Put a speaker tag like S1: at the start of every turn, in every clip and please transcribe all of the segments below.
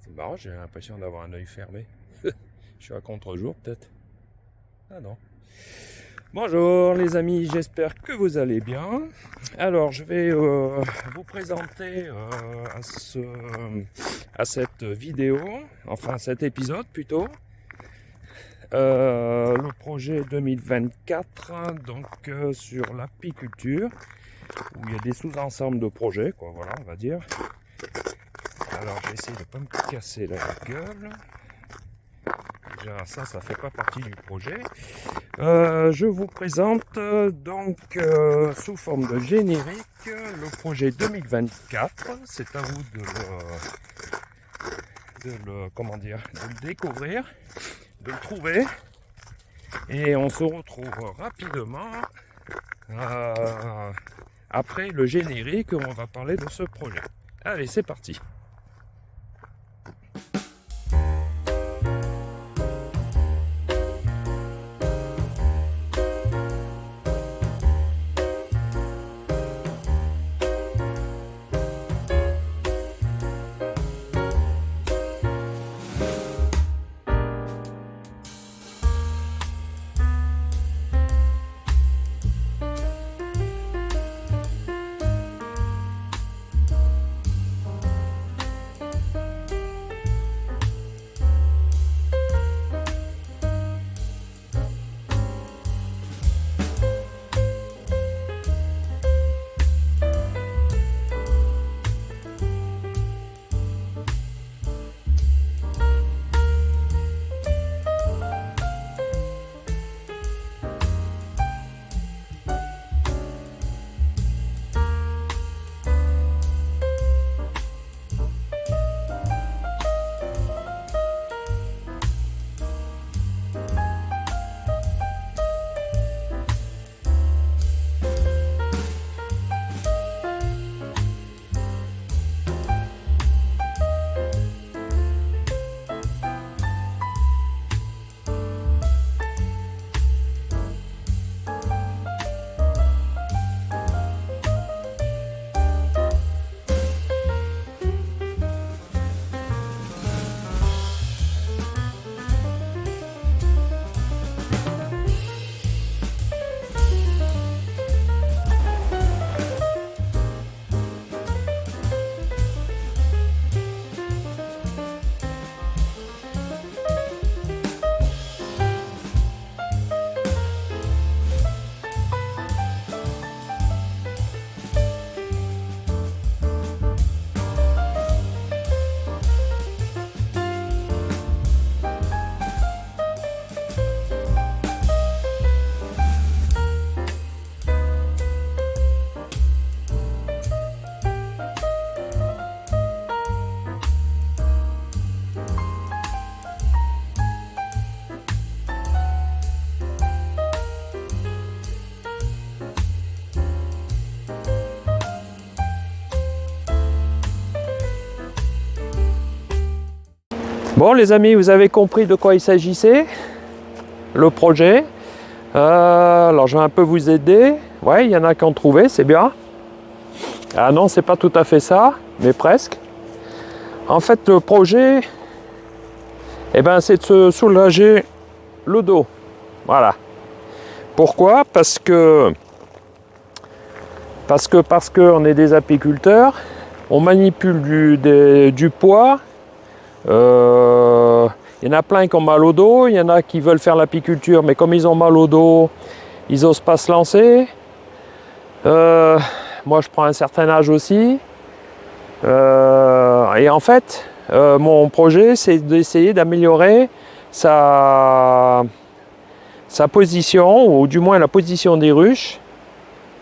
S1: C'est marrant, j'ai l'impression d'avoir un œil fermé. Je suis à contre-jour peut-être. Ah non. Bonjour les amis, j'espère que vous allez bien. Alors je vais vous présenter à cette vidéo, enfin cet épisode plutôt, le projet 2024 donc sur l'apiculture, où il y a des sous-ensembles de projets, quoi, voilà, on va dire. Alors j'ai essayé de ne pas me casser la gueule. Déjà ça fait pas partie du projet. Je vous présente donc sous forme de générique le projet 2024. C'est à vous de le découvrir, de le trouver. Et on se retrouve rapidement après le générique où on va parler de ce projet. Allez, c'est parti. Bon les amis, vous avez compris de quoi il s'agissait, le projet. Alors je vais un peu vous aider. Ouais, il y en a qui ont trouvé, c'est bien. Ah non, c'est pas tout à fait ça, mais presque. En fait, le projet, c'est de se soulager le dos. Voilà. Pourquoi ? Parce que on est des apiculteurs, on manipule du poids. Il y en a plein qui ont mal au dos, il y en a qui veulent faire l'apiculture, mais comme ils ont mal au dos, ils n'osent pas se lancer. Moi, je prends un certain âge aussi. Et en fait, mon projet, c'est d'essayer d'améliorer sa position, ou du moins la position des ruches,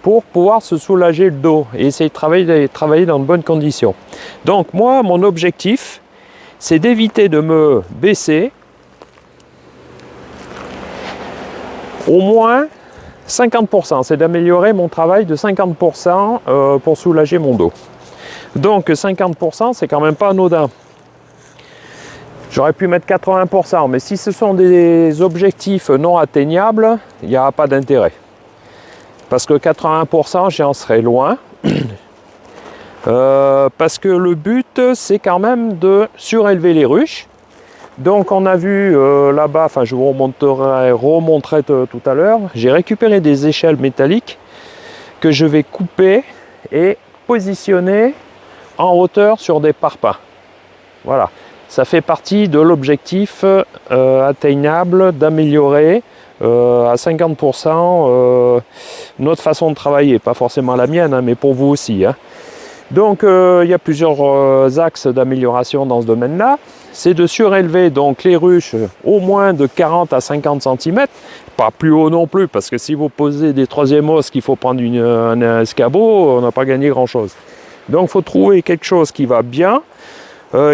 S1: pour pouvoir se soulager le dos et essayer de travailler dans de bonnes conditions. Donc moi, mon objectif, c'est d'éviter de me baisser au moins 50%. C'est d'améliorer mon travail de 50% pour soulager mon dos. Donc 50%, c'est quand même pas anodin. J'aurais pu mettre 80%, mais si ce sont des objectifs non atteignables, il n'y a pas d'intérêt. Parce que 80%, j'en serai loin. Parce que le but, c'est quand même de surélever les ruches. Donc on a vu là-bas, enfin je vous remontrerai tout à l'heure, j'ai récupéré des échelles métalliques que je vais couper et positionner en hauteur sur des parpaings. Voilà, ça fait partie de l'objectif atteignable d'améliorer à 50% notre façon de travailler, pas forcément la mienne, hein, mais pour vous aussi. Hein. Donc il y a plusieurs axes d'amélioration dans ce domaine-là. C'est de surélever donc les ruches au moins de 40 à 50 cm, pas plus haut non plus, parce que si vous posez des troisième os qu'il faut prendre un escabeau, on n'a pas gagné grand-chose. Donc il faut trouver quelque chose qui va bien,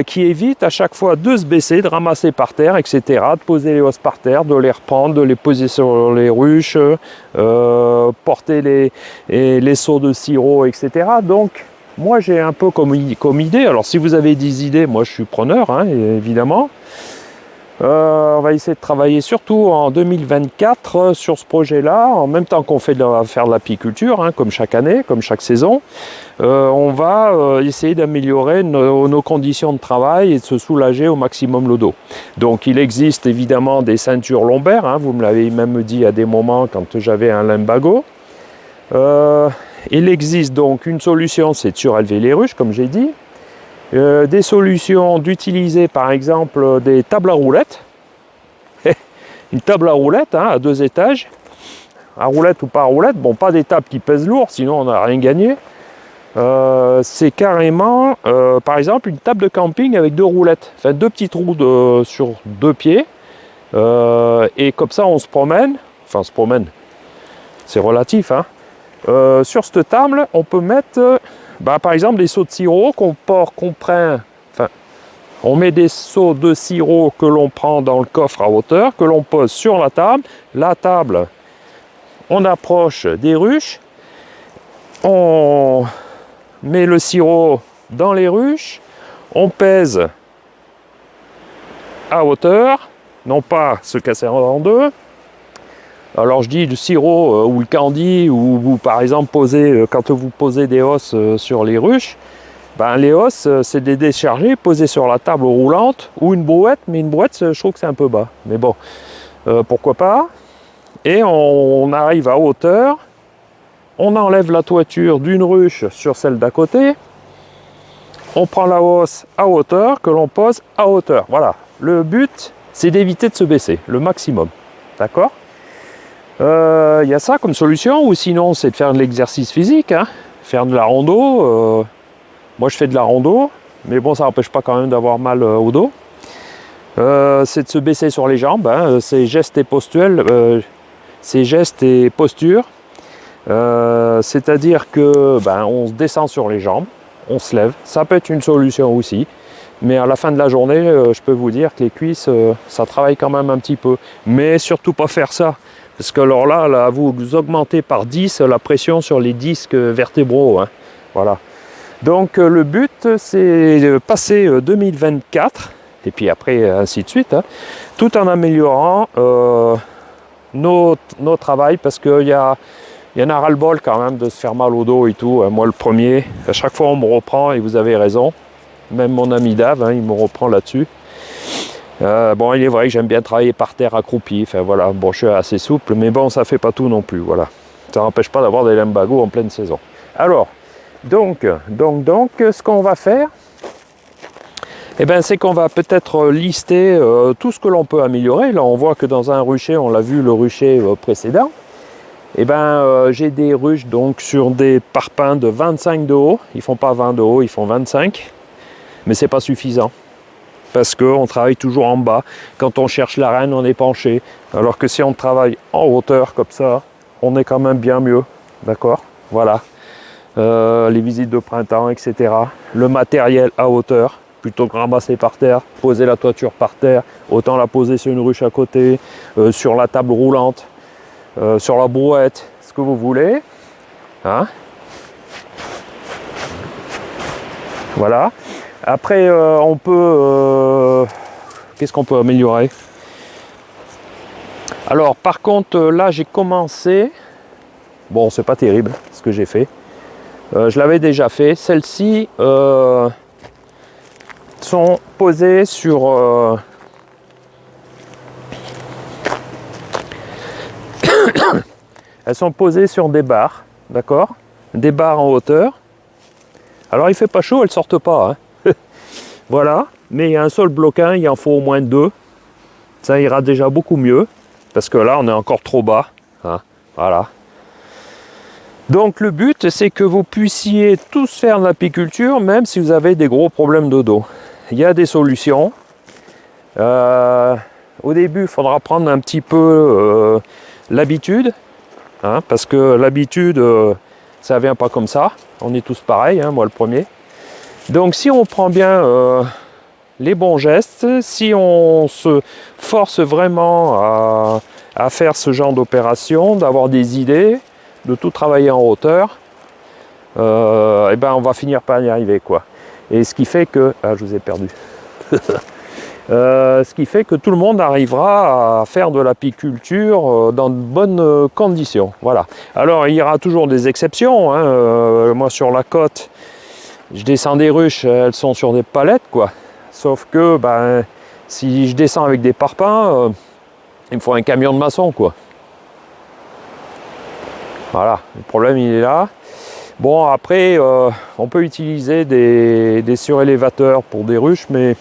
S1: qui évite à chaque fois de se baisser, de ramasser par terre, etc., de poser les os par terre, de les reprendre, de les poser sur les ruches, porter les seaux de sirop, etc. Donc moi j'ai un peu comme idée, alors si vous avez des idées, moi je suis preneur, hein, évidemment. On va essayer de travailler surtout en 2024 sur ce projet-là, en même temps qu'on fait faire de l'apiculture, hein, comme chaque année, comme chaque saison. On va essayer d'améliorer nos conditions de travail et de se soulager au maximum le dos. Donc il existe évidemment des ceintures lombaires, hein, vous me l'avez même dit à des moments quand j'avais un lumbago. Il existe donc une solution, c'est de surélever les ruches, comme j'ai dit. Des solutions d'utiliser par exemple des tables à roulettes. Une table à roulettes hein, à 2 étages. À roulette ou pas à roulette, bon pas des tables qui pèsent lourd, sinon on n'a rien gagné. C'est carrément par exemple une table de camping avec 2 roulettes. Enfin 2 petits trous sur 2 pieds. Et comme ça on se promène. Enfin se promène. C'est relatif hein. Sur cette table, on peut mettre par exemple des seaux de sirop qu'on prend, enfin, on met des seaux de sirop que l'on prend dans le coffre à hauteur, que l'on pose sur la table. La table, on approche des ruches, on met le sirop dans les ruches, on pèse à hauteur, non pas se casser en deux. Alors je dis le sirop ou le candy, ou par exemple quand vous posez des os sur les ruches, les os c'est des décharger, posés sur la table roulante ou une brouette, mais une brouette je trouve que c'est un peu bas. Mais bon, pourquoi pas. Et on arrive à hauteur, on enlève la toiture d'une ruche sur celle d'à côté, on prend la hausse à hauteur que l'on pose à hauteur. Voilà, le but c'est d'éviter de se baisser, le maximum. D'accord ? Y a ça comme solution, ou sinon c'est de faire de l'exercice physique, hein, faire de la rando. Moi je fais de la rando, mais bon ça n'empêche pas quand même d'avoir mal au dos. C'est de se baisser sur les jambes, hein, c'est gestes et postures. C'est-à-dire que on se descend sur les jambes, on se lève. Ça peut être une solution aussi. Mais à la fin de la journée, je peux vous dire que les cuisses, ça travaille quand même un petit peu. Mais surtout pas faire ça. Parce que alors là, vous augmentez par 10 la pression sur les disques vertébraux. Hein. Voilà. Donc le but, c'est de passer 2024, et puis après ainsi de suite, hein, tout en améliorant nos travails, parce qu'il y en a ras-le-bol quand même de se faire mal au dos et tout. Moi le premier, à chaque fois on me reprend, et vous avez raison. Même mon ami Dave, hein, il me reprend là-dessus. Bon, il est vrai que j'aime bien travailler par terre accroupi. Enfin voilà, bon, je suis assez souple, mais bon, ça fait pas tout non plus. Voilà, ça n'empêche pas d'avoir des lumbagos en pleine saison. Alors, donc, ce qu'on va faire, c'est qu'on va peut-être lister tout ce que l'on peut améliorer. Là, on voit que dans un rucher, on l'a vu le rucher précédent. J'ai des ruches donc sur des parpaings de 25 de haut. Ils font pas 20 de haut, ils font 25. Mais c'est pas suffisant. Parce qu'on travaille toujours en bas. Quand on cherche la reine, on est penché. Alors que si on travaille en hauteur comme ça, on est quand même bien mieux. D'accord ? Voilà. Les visites de printemps, etc. Le matériel à hauteur, plutôt que ramasser par terre, poser la toiture par terre, autant la poser sur une ruche à côté, sur la table roulante, sur la brouette, ce que vous voulez. Hein ? Voilà. Après, on peut... qu'est-ce qu'on peut améliorer ? Alors, par contre, là, j'ai commencé... Bon, c'est pas terrible, ce que j'ai fait. Je l'avais déjà fait. Celles-ci sont posées sur... elles sont posées sur des barres, d'accord? Des barres en hauteur. Alors il fait pas chaud, elles sortent pas. Hein. Voilà, mais il y a un seul bloquin, il en faut au moins 2. Ça ira déjà beaucoup mieux, parce que là on est encore trop bas. Hein. Voilà. Donc le but, c'est que vous puissiez tous faire de l'apiculture, même si vous avez des gros problèmes de dos. Il y a des solutions. Au début, il faudra prendre un petit peu l'habitude, hein, parce que l'habitude, ça ne vient pas comme ça. On est tous pareils, hein, moi le premier. Donc si on prend bien les bons gestes, si on se force vraiment à faire ce genre d'opération, d'avoir des idées, de tout travailler en hauteur, et ben on va finir par y arriver, quoi. Et ce qui fait que... Ah, je vous ai perdu. Ce qui fait que tout le monde arrivera à faire de l'apiculture dans de bonnes conditions. Voilà. Alors il y aura toujours des exceptions. Hein. Moi sur la côte, je descends des ruches, elles sont sur des palettes, quoi. Sauf que ben, si je descends avec des parpaings, il me faut un camion de maçon, quoi. Voilà, le problème il est là. Bon, après, on peut utiliser des surélévateurs pour des ruches, mais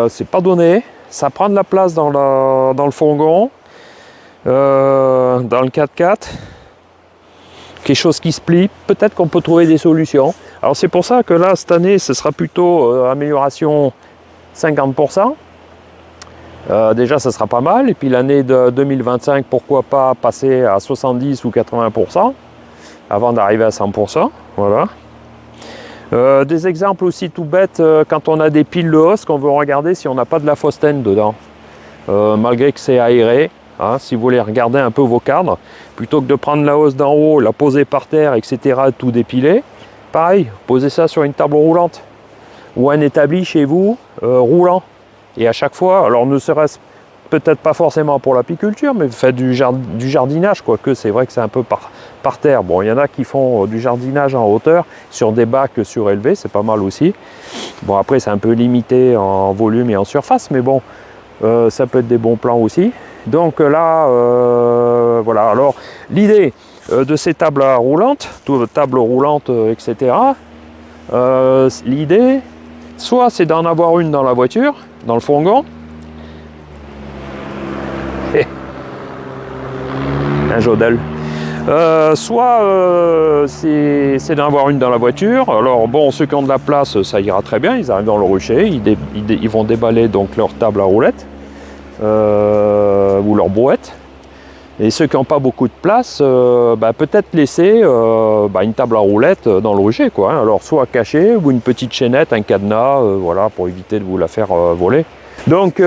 S1: c'est pas donné. Ça prend de la place dans le fourgon, dans le 4x4. Quelque chose qui se plie. Peut-être qu'on peut trouver des solutions. Alors c'est pour ça que là, cette année, ce sera plutôt amélioration 50%. Déjà, ça sera pas mal. Et puis l'année de 2025, pourquoi pas passer à 70 ou 80% avant d'arriver à 100%. Voilà. Des exemples aussi tout bêtes, quand on a des piles de hausse, qu'on veut regarder si on n'a pas de la phosphène dedans. Malgré que c'est aéré, hein, si vous voulez regarder un peu vos cadres, plutôt que de prendre la hausse d'en haut, la poser par terre, etc., tout dépiler, pareil, posez ça sur une table roulante. Ou un établi chez vous, roulant. Et à chaque fois, alors ne serait-ce peut-être pas forcément pour l'apiculture, mais faites du jardinage, quoique c'est vrai que c'est un peu par terre. Bon, il y en a qui font du jardinage en hauteur, sur des bacs surélevés, c'est pas mal aussi. Bon, après, c'est un peu limité en volume et en surface, mais bon, ça peut être des bons plans aussi. Donc là, voilà. Alors, l'idée de ces tables roulantes, tables roulantes, etc., l'idée, soit c'est d'en avoir une dans la voiture, dans le fourgon, un Jodel. Soit c'est d'en avoir une dans la voiture. Alors bon, ceux qui ont de la place, ça ira très bien, ils arrivent dans le rucher, ils vont déballer donc leur table à roulettes ou leur brouette. Et ceux qui n'ont pas beaucoup de place, peut-être laisser une table à roulettes dans le rucher, quoi. Hein. Alors soit cachée ou une petite chaînette, un cadenas, voilà, pour éviter de vous la faire voler. Donc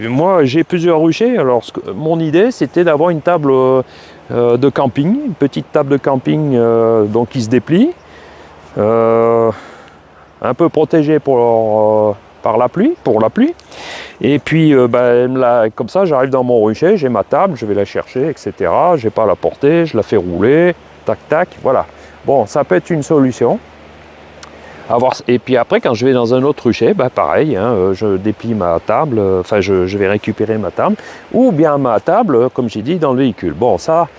S1: moi j'ai plusieurs ruchers. Alors mon idée c'était d'avoir une table de camping, une petite table de camping donc qui se déplie, un peu protégée par la pluie, et puis comme ça j'arrive dans mon rucher, j'ai ma table, je vais la chercher, etc. J'ai pas à la porter, je la fais rouler, tac tac, voilà. Bon, ça peut être une solution. Et puis après, quand je vais dans un autre rucher, pareil, hein, je déplie ma table, je vais récupérer ma table, ou bien ma table, comme j'ai dit, dans le véhicule. Bon, ça,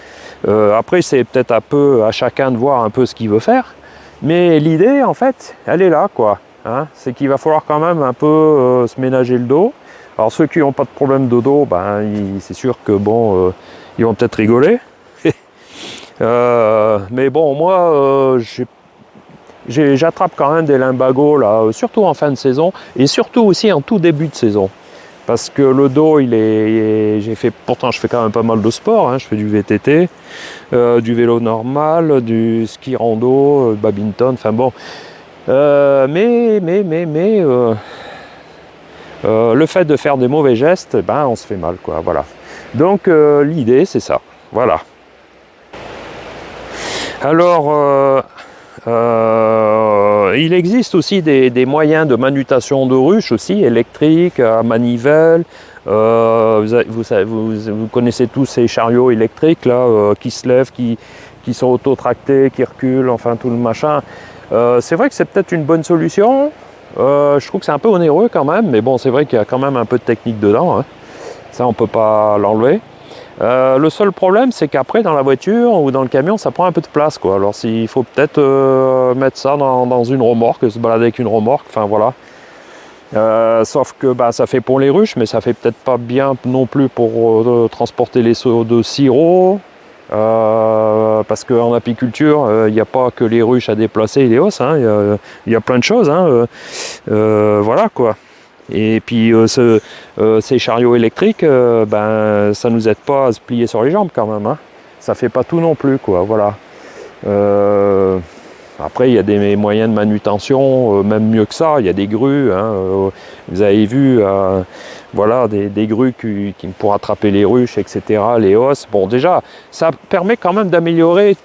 S1: après, c'est peut-être un peu à chacun de voir un peu ce qu'il veut faire, mais l'idée, en fait, elle est là, quoi. Hein, c'est qu'il va falloir quand même un peu se ménager le dos. Alors, ceux qui n'ont pas de problème de dos, c'est sûr que, bon, ils vont peut-être rigoler. Mais bon, moi, j'attrape quand même des lumbagos là, surtout en fin de saison et surtout aussi en tout début de saison. Parce que le dos, pourtant je fais quand même pas mal de sport, hein, je fais du VTT, du vélo normal, du ski rando, badminton, enfin bon. Mais le fait de faire des mauvais gestes, on se fait mal, quoi, voilà. Donc l'idée c'est ça, voilà. Alors Il existe aussi des moyens de manutention de ruches aussi, électriques, à manivelle. Vous connaissez tous ces chariots électriques là, qui se lèvent, qui sont auto-tractés, qui reculent, enfin tout le machin. C'est vrai que c'est peut-être une bonne solution. Je trouve que c'est un peu onéreux quand même, mais bon, c'est vrai qu'il y a quand même un peu de technique dedans, hein. Ça, on ne peut pas l'enlever. Le seul problème, c'est qu'après, dans la voiture ou dans le camion, ça prend un peu de place, quoi. Alors, il faut peut-être mettre ça dans une remorque, se balader avec une remorque, enfin voilà. Sauf que ça fait pour les ruches, mais ça fait peut-être pas bien non plus pour transporter les seaux de sirop. Parce qu'en apiculture, il n'y a pas que les ruches à déplacer et les hausses, hein, il y a plein de choses, hein, voilà quoi. Et puis ces chariots électriques, ça nous aide pas à se plier sur les jambes quand même, hein. Ça fait pas tout non plus, quoi, voilà. Après, il y a des moyens de manutention, même mieux que ça. Il y a des grues, hein, vous avez vu, voilà, des grues pour attraper les ruches, etc., les hausses. Bon, déjà, ça permet quand même d'améliorer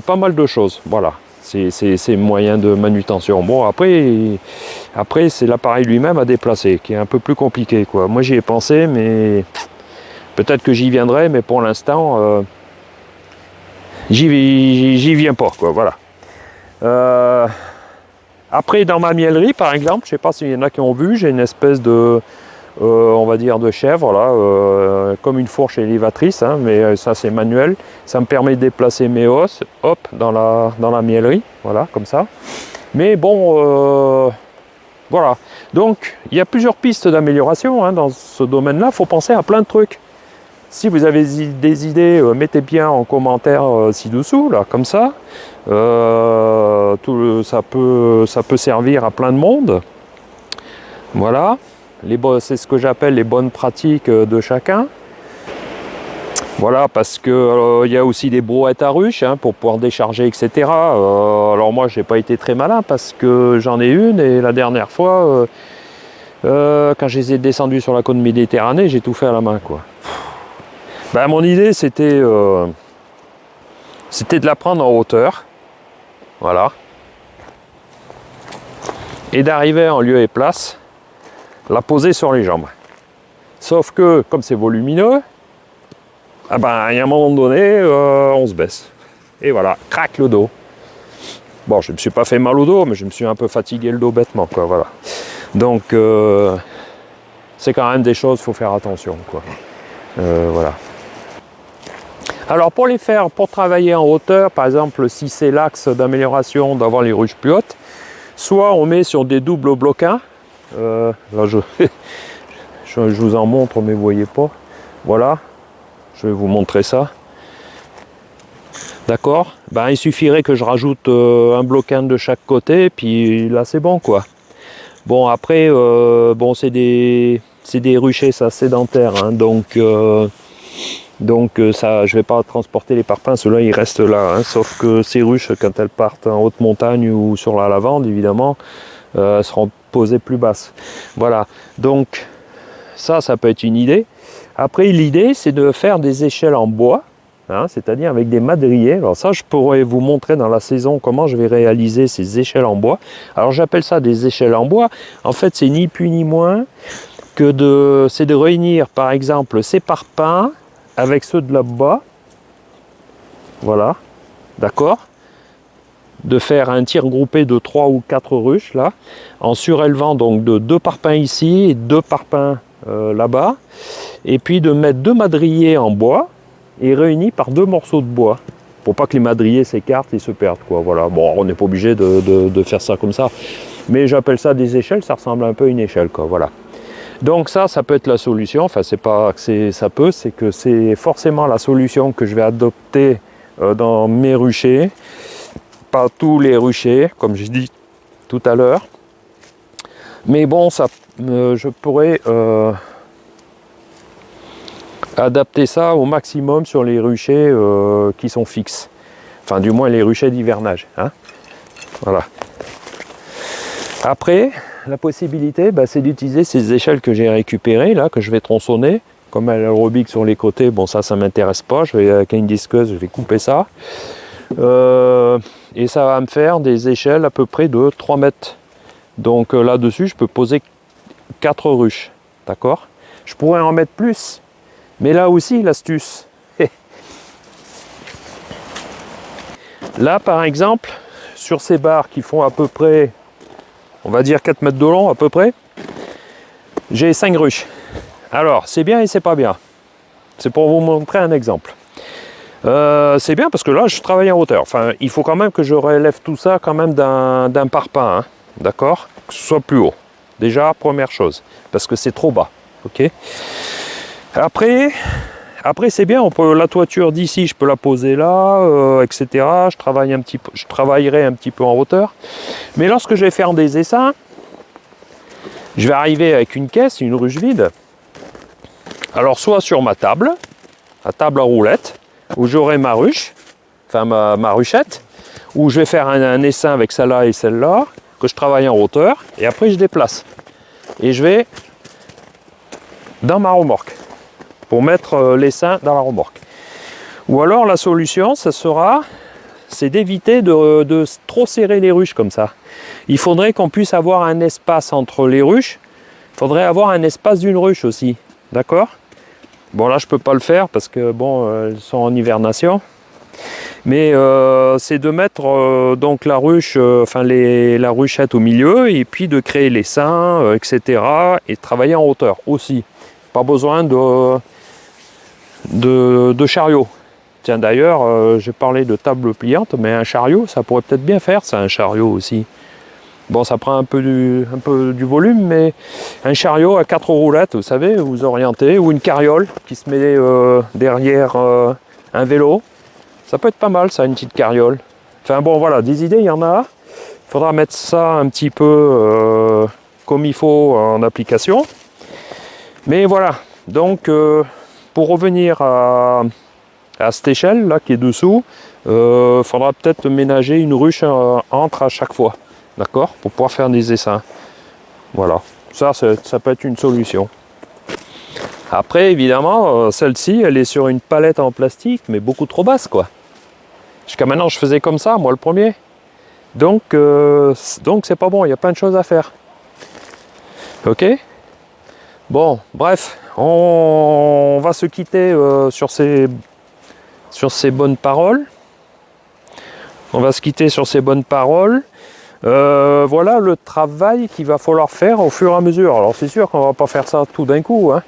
S1: pas mal de choses, voilà. Ces moyens de manutention. Bon, après c'est l'appareil lui-même à déplacer, qui est un peu plus compliqué, quoi. Moi, j'y ai pensé, mais peut-être que j'y viendrai, mais pour l'instant, j'y viens pas, quoi, voilà. Après, dans ma mielerie, par exemple, je sais pas s'il y en a qui ont vu, j'ai une espèce de, on va dire, de chèvre, là, comme une fourche élévatrice, hein, mais ça c'est manuel. Ça me permet de déplacer mes os, hop, dans la mielerie, voilà, comme ça. Mais bon, voilà. Donc, il y a plusieurs pistes d'amélioration, hein, dans ce domaine-là. Il faut penser à plein de trucs. Si vous avez des idées, mettez bien en commentaire ci-dessous, là, comme ça. Ça peut servir à plein de monde. Voilà. C'est ce que j'appelle les bonnes pratiques de chacun. Voilà, parce que y a aussi des brouettes à ruches, hein, pour pouvoir décharger, etc. Alors moi, j'ai pas été très malin parce que j'en ai une, et la dernière fois, quand je les ai descendus sur la côte Méditerranée, j'ai tout fait à la main, quoi. Mon idée, c'était de la prendre en hauteur, voilà, et d'arriver en lieu et place, la poser sur les jambes. Sauf que, comme c'est volumineux, il y a un moment donné, on se baisse. Et voilà, craque le dos. Bon, je ne me suis pas fait mal au dos, mais je me suis un peu fatigué le dos bêtement, quoi, voilà. Donc, c'est quand même des choses, il faut faire attention, quoi. Voilà. Alors pour travailler en hauteur, par exemple, si c'est l'axe d'amélioration d'avoir les ruches plus hautes, soit on met sur des doubles bloquins. Là je vous en montre, mais vous voyez pas. Voilà, je vais vous montrer ça. D'accord. Il suffirait que je rajoute un bloquin de chaque côté, puis là c'est bon, quoi. Bon, après, c'est des ruchers, ça, sédentaires, hein, donc ça, je ne vais pas transporter les parpaings, ceux-là ils restent là, hein, sauf que ces ruches, quand elles partent en haute montagne ou sur la lavande, évidemment, seront posées plus basses. Voilà, donc ça peut être une idée. Après, l'idée, c'est de faire des échelles en bois, hein, c'est-à-dire avec des madriers. Alors ça, je pourrais vous montrer dans la saison comment je vais réaliser ces échelles en bois. Alors j'appelle ça des échelles en bois. En fait, c'est ni plus ni moins que de réunir, par exemple, ces parpaings avec ceux de là-bas, voilà, d'accord, de faire un tir groupé de 3 ou 4 ruches, là, en surélevant donc de 2 parpaings ici et 2 parpaings là-bas, et puis de mettre 2 madriers en bois, et réunis par 2 morceaux de bois, pour pas que les madriers s'écartent et se perdent, quoi, voilà. Bon, on n'est pas obligé de faire ça comme ça, mais j'appelle ça des échelles, ça ressemble un peu à une échelle, quoi, voilà. Donc ça peut être la solution, enfin c'est pas que c'est que c'est forcément la solution que je vais adopter dans mes ruchers. Pas tous les ruchers, comme j'ai dit tout à l'heure. Mais bon, je pourrais adapter ça au maximum sur les ruchers qui sont fixes. Enfin du moins les ruchers d'hivernage, hein. Voilà. Après, la possibilité, c'est d'utiliser ces échelles que j'ai récupérées, là, que je vais tronçonner. Comme elle aérobique sur les côtés, bon ça m'intéresse pas, avec une disqueuse, je vais couper ça. Et et ça va me faire des échelles à peu près de 3 mètres. Donc là-dessus, je peux poser 4 ruches, d'accord? Je pourrais en mettre plus, mais là aussi, l'astuce. Là, par exemple, sur ces barres qui font à peu près, on va dire 4 mètres de long à peu près, j'ai 5 ruches. Alors, c'est bien et c'est pas bien. C'est pour vous montrer un exemple. C'est bien parce que là, je travaille en hauteur. Enfin, il faut quand même que je relève tout ça quand même d'un parpaing, hein, d'accord? Que ce soit plus haut. Déjà, première chose, parce que c'est trop bas, ok? Après c'est bien, la toiture d'ici, je peux la poser là, etc. Je travaillerai un petit peu en hauteur. Mais lorsque je vais faire des essaims, je vais arriver avec une caisse, une ruche vide. Alors, soit sur ma table à roulette, où j'aurai ma ruche, enfin ma ruchette, où je vais faire un essaim avec celle-là et celle-là, que je travaille en hauteur, et après je déplace. Et je vais dans ma remorque, pour mettre l'essaim dans la remorque. Ou alors la solution, c'est d'éviter de trop serrer les ruches comme ça. Il faudrait qu'on puisse avoir un espace entre les ruches, il faudrait avoir un espace d'une ruche aussi, d'accord? Bon là je peux pas le faire parce que bon elles sont en hivernation. Mais c'est de mettre donc la ruche, la ruchette au milieu et puis de créer les seins, etc. et de travailler en hauteur aussi. Pas besoin de chariot. Tiens d'ailleurs, j'ai parlé de table pliante, mais un chariot, ça pourrait peut-être bien faire ça, un chariot aussi. Bon, ça prend un peu du volume, mais un chariot à 4 roulettes, vous savez, vous orientez, ou une carriole qui se met derrière un vélo. Ça peut être pas mal, ça, une petite carriole. Enfin bon, voilà, des idées, il y en a. Il faudra mettre ça un petit peu comme il faut en application. Mais voilà, donc pour revenir à cette échelle là qui est dessous, il faudra peut-être ménager une ruche entre à chaque fois. D'accord? Pour pouvoir faire des essaims. Voilà. Ça peut être une solution. Après, évidemment, celle-ci, elle est sur une palette en plastique, mais beaucoup trop basse, quoi. Jusqu'à maintenant, je faisais comme ça, moi, le premier. Donc c'est pas bon. Il y a plein de choses à faire. Ok? Bon, bref. On va se quitter sur ces bonnes paroles. On va se quitter sur ces bonnes paroles. Voilà le travail qu'il va falloir faire au fur et à mesure. Alors c'est sûr qu'on va pas faire ça tout d'un coup, hein.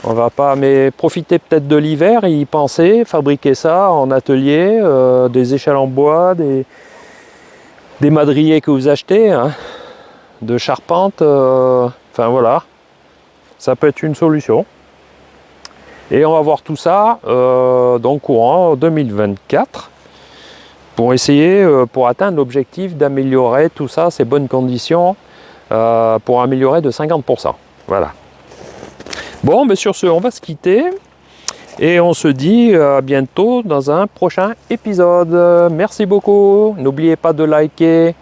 S1: On va pas, mais profiter peut-être de l'hiver et y penser, fabriquer ça en atelier, des échelles en bois, des madriers que vous achetez, hein, de charpente, enfin voilà, ça peut être une solution. Et on va voir tout ça donc courant 2024. Pour essayer, pour atteindre l'objectif d'améliorer tout ça, ces bonnes conditions, pour améliorer de 50%. Voilà. Bon, mais sur ce, on va se quitter. Et on se dit à bientôt dans un prochain épisode. Merci beaucoup. N'oubliez pas de liker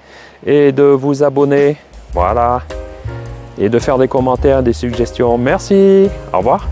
S1: et de vous abonner. Voilà. Et de faire des commentaires, des suggestions. Merci. Au revoir.